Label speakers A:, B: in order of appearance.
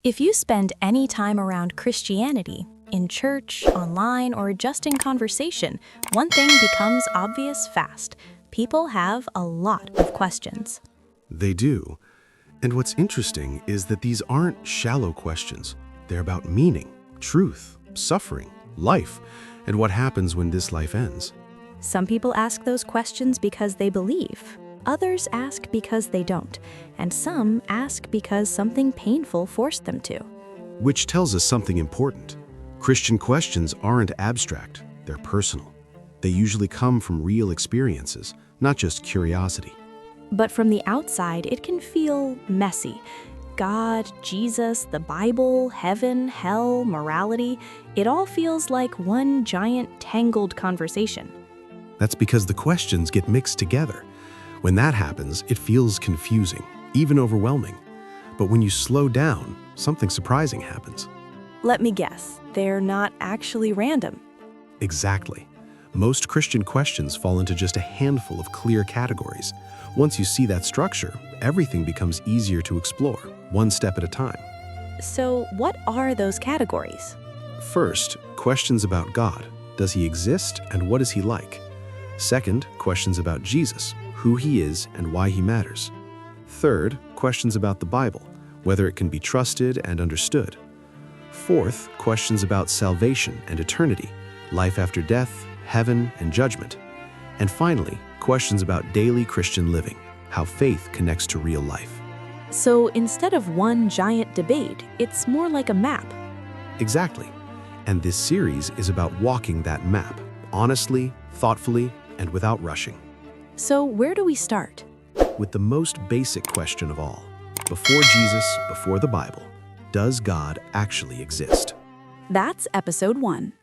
A: If you spend any time around Christianity, in church, online, or just in conversation, one thing becomes obvious fast. People have a lot of questions.
B: They do. And what's interesting is that these aren't shallow questions. They're about meaning, truth, suffering, life, and what happens when this life ends.
A: Some people ask those questions because they believe. Others ask because they don't. And some ask because something painful forced them to.
B: Which tells us something important. Christian questions aren't abstract, they're personal. They usually come from real experiences, not just curiosity.
A: But from the outside, it can feel messy. God, Jesus, the Bible, heaven, hell, morality, it all feels like one giant tangled conversation.
B: That's because the questions get mixed together. When that happens, it feels confusing, even overwhelming. But when you slow down, something surprising happens.
A: Let me guess, they're not actually random.
B: Exactly. Most Christian questions fall into just a handful of clear categories. Once you see that structure, everything becomes easier to explore, one step at a time.
A: So, what are those categories?
B: First, questions about God. Does he exist and what is he like? Second, questions about Jesus, who he is and why he matters. Third, questions about the Bible, whether it can be trusted and understood. Fourth, questions about salvation and eternity, life after death, heaven and judgment. And finally, questions about daily Christian living, how faith connects to real life.
A: So instead of one giant debate, it's more like a map.
B: Exactly. And this series is about walking that map, honestly, thoughtfully, and without rushing.
A: So where do we start?
B: With the most basic question of all. Before Jesus, before the Bible, does God actually exist?
A: That's episode 1.